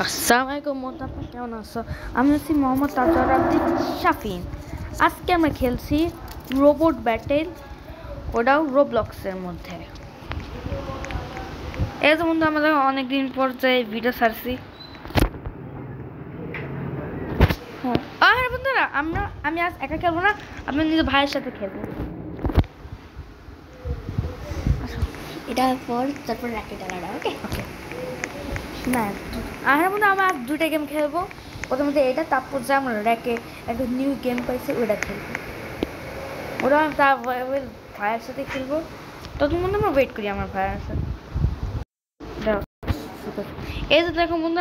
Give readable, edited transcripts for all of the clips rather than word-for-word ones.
আসসালামু আলাইকুম বন্ধু, আপনি কেমন আছো? আমি হচ্ছি মোহাম্মদ তাজউদ্দিন শাফিন। আজকে আমরা খেলছি রোবট ব্যাটেল, ওটাও রোবলক্সের মধ্যে। এই তো বন্ধু, আমাদের অনেকদিন পর যে ভিডিও ছাড়ছি। হ্যাঁ বন্ধুরা, আমি আজ একা খেলবো না, আমি নিজের ভাইয়ের সাথে খেলবো। এটার পর তারপর র্যাকেট আলাদা। ওকে ওকে না বন্ধু, আমরা আজ দুইটা গেম খেলবো। প্রথমত এটা, তারপর যে আমরা র্যাকে একটা নিউ গেম পাইছি ওটা খেলবো। ওটা আমি তার ভাইয়ের সাথে খেলবো। তখন বন্ধু আমরা ওয়েট করি আমার ভাইয়ের সাথে। এই যে দেখো বন্ধু,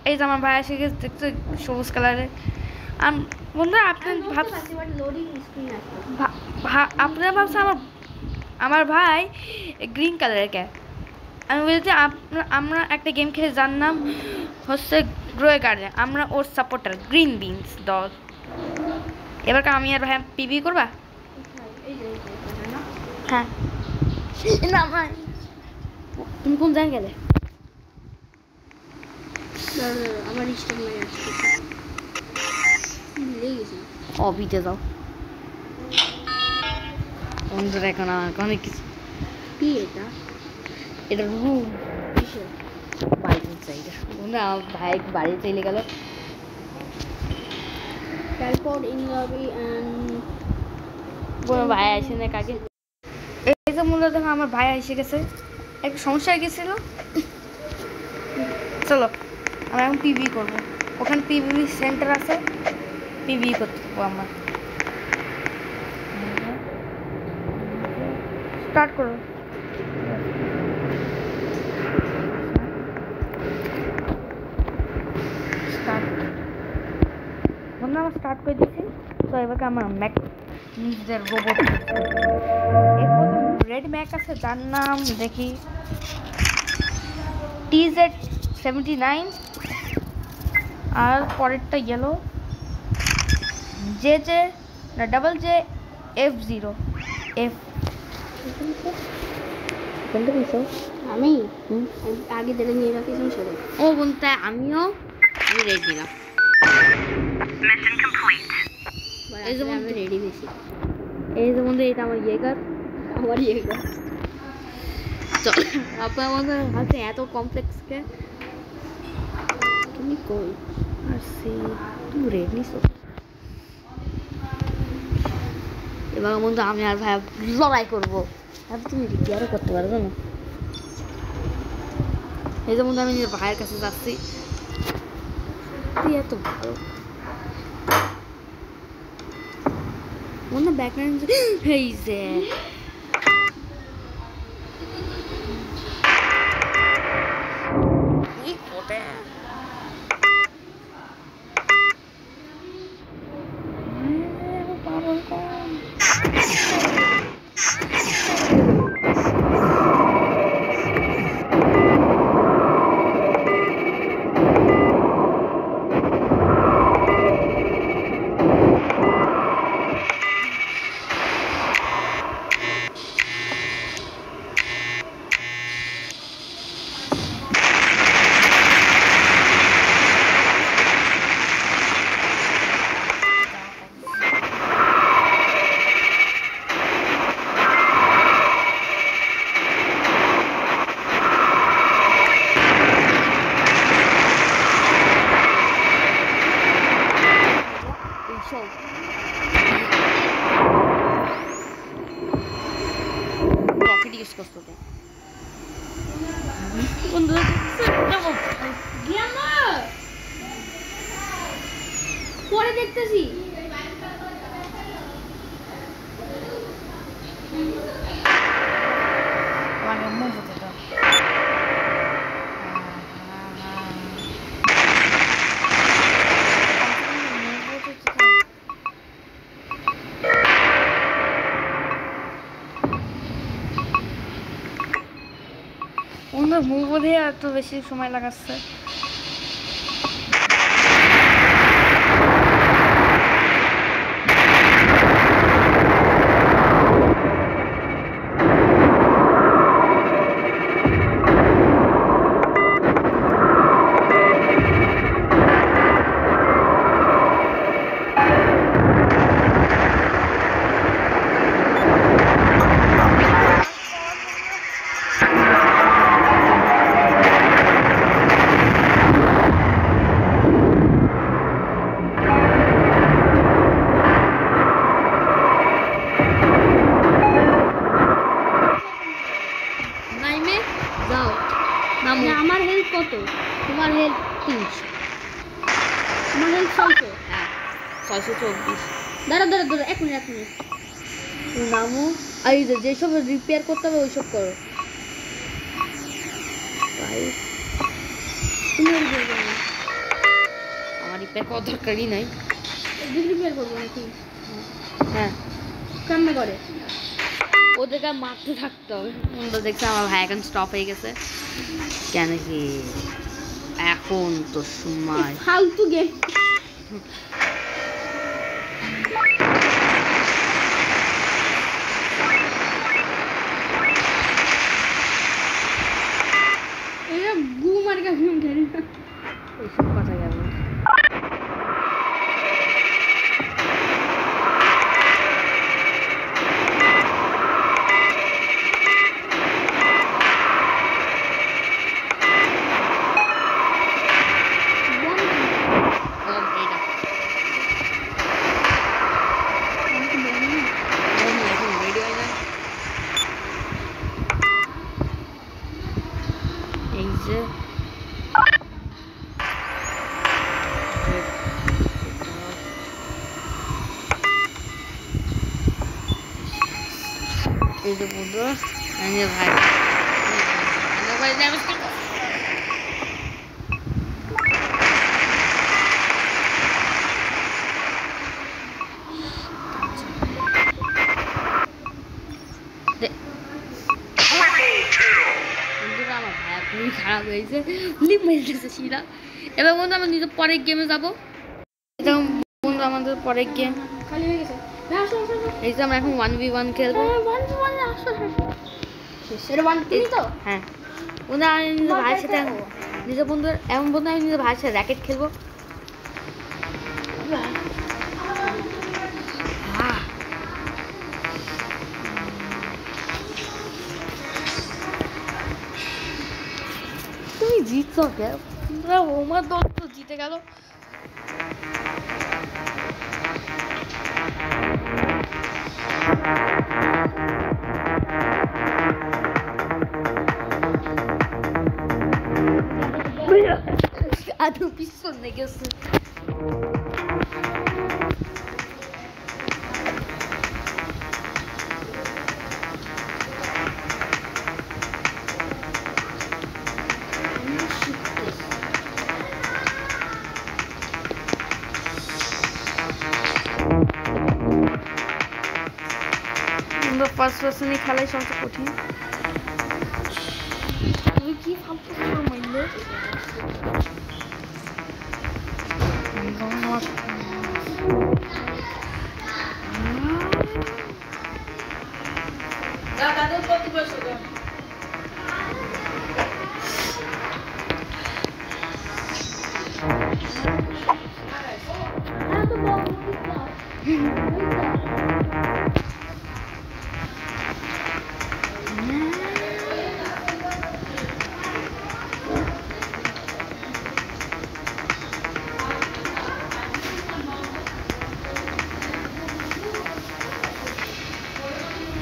এই যে আমার ভাই এসে গেছে, দেখছো সবুজ কালারের। বন্ধুরা আপনারা ভাবছেন আমার ভাই গ্রিন কালারের কে। আমি বলছি আমরা একটা গেম খেলে যার নাম হচ্ছে গ্রোয়ে গার্ডেন। আমরা ওর সাপোর্টার, গ্রিন বিনস দল। এবার আমি আর ভাই পিভি করবা? হ্যাঁ না ভাই, তুমি কোন জায়গায় গেলে? আমার স্টক নাই আজকে, অবিতে যাও বন্ধুরা। এখন অনেক কিছু। কি এটা রুম বাড়িতে চাইলে বন্ধু, আমার ভাই বাড়ি চলে গেল। তারপর ইন লবি ভাই আসে না কাকে। এই যে মূলত দেখো আমার ভাই এসে গেছে, একটা সমস্যা হয়ে গেছিল। চলো আমরা এখন পিভি করবো। ওখানে পিভি সেন্টার আছে, পিভি করতে পারবো আমরা। স্টার্ট করো। বন্ধু আমরা স্টার্ট করে দিচ্ছি। তো এবার আমার ম্যাক নিজের রোবট, এর মধ্যে রেড ম্যাক আছে, যার নাম দেখি TZ79, আর পরেরটা ইয়েলো JJ F0 F। আমি আগে ধরে নিয়ে রাখি সরে। ও বলতে আমি রেড নিলাম। এই যে আমি রেডি বেশি। এই যে বন্ধু, এটা আমার ইয়েগার। চল আপনার মধ্যে ভাবছে এত কমপ্লেক্স কে তুমি কই আর সে তুমি রেড নিছো। এবার বন্ধু আমি আর ভাই লড়াই করবো। তুমি রিপেয়ারও করতে পারবে না। এই যে বন্ধু আমি নিজের ভাইয়ের কাছে যাচ্ছি। তুই এত ভালো বন্ধু, ব্যাকগ্রাউন্ড এই যে পরে দেখতেছি। মুভ বোধে এত বেশি সময় লাগাচ্ছে। আমার হেলথ কত? তোমার হেলথ 300, আমার হেলথ 600। হ্যাঁ 624। দাঁড়া 1 মিনিট। নামো আর এই যেসব রিপেয়ার করতে হবে ওইসব করো ভাই। তুমি রিপেয়ার করো না, আমার রিপেয়ার করার দরকারই নাই। রিপেয়ার করবো নাকি? হ্যাঁ কেমনে করে? ওদেরকে মারতে থাকতে হবে। বন্ধু দেখছে আমার ভাই এখন স্টপ হয়ে গেছে কেন কি এখন তো সময় ফালতু গেম। এটা গু মার্কা গেম খেলি না। এইসব কথা কেমন এই যে এই যে বন্ধু এই যে ভাই ভাই ড্যামেজ কি বন্ধুরা আমার ভাই খুবই খারাপ হয়েছে লিপ মেরেছে শিরা। এবার বন্ধু আমরা নিজে পরের গেমে যাবো। বন্ধু আমাদের পরের গেম খালি হয়ে গেছে। এই যে আমরা এখন 1v1 খেলবো। সেটা 1 তুমি তো? হ্যাঁ বন্ধু আমি নিজের ভাইয়ের সাথে নিজের বন্ধু এমন বন্ধু আমি নিজের ভাইয়ের সাথে র্যাকেট খেলবো। তুমি জিতছো কে? আমার দল তো জিতে গেল। আদৌ পিছনে গেছে। ফার্স্ট পার্সনই খেলাই সবচেয়ে কঠিন। তুমি কি ভাবছো মাইন্ডে?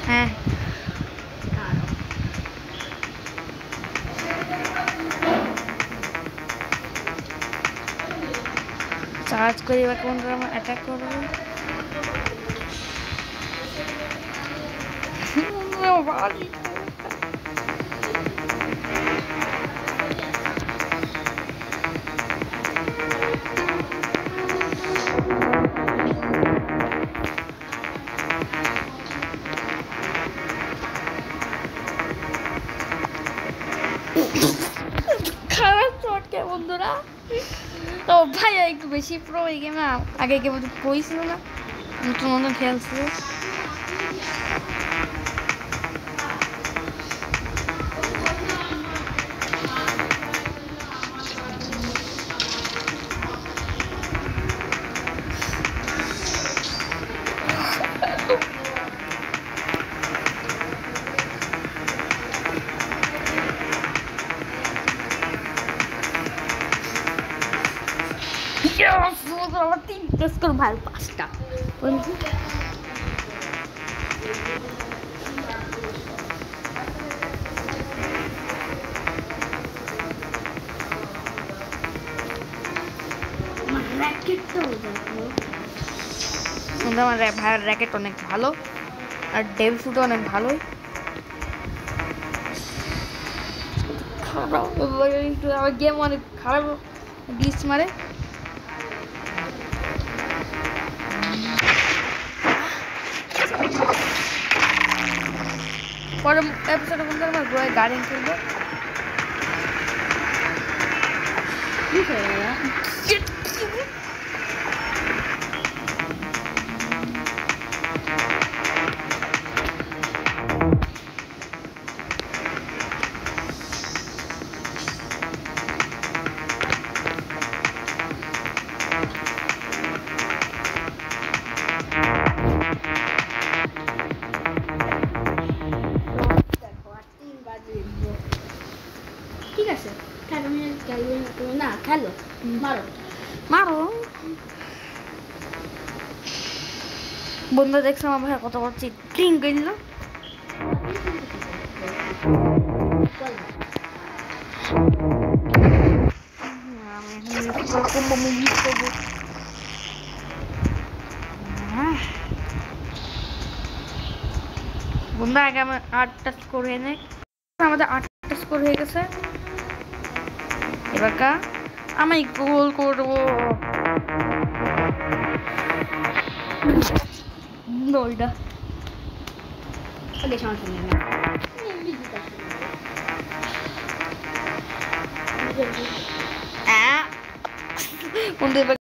হ্যাঁ চার্জ করি বা কোন আমার অ্যাটাক করবো। খারাপ চটকে বন্ধুরা। তো ভাই একটু বেশি প্রো এই গেমে। আগে গেমে তো প্রোই ছিল না, নতুন নতুন খেলছিল। আমার 3 স্কোর ভালো 5টা বন্ধু। র্যাকেটটাও দেখো। কিন্তু আমার ভাইয়ের র্যাকেট অনেক ভালো আর ডেভ শুটও অনেক ভালোই। খারাপ আমার গেম অনেক খারাপ গ্লিচ মারে। পরে এপিসোডে বলতে আমার গ্রহে গার্ডেন খেলবো। কি হয়ে গেল? দেখো আর 3 বাজে উঠবো। ঠিক আছে, খেলো, আমি খেলবে না তুমি? না খেলো, মারো। মারো বন্ধু, দেখছো আমার ভাই কত বড় চিটিং করলো। আমি এখন মিস করবো। বন্ধু আগে আমার 8টা স্কোর হয়ে নেই। আমাদের 8টা স্কোর হয়ে গেছে। এবার কা আমি গোল করবো। নয়টা ওকে, সমস্যা নেই, না এমনি জিতে আসবে। বন্ধু এবার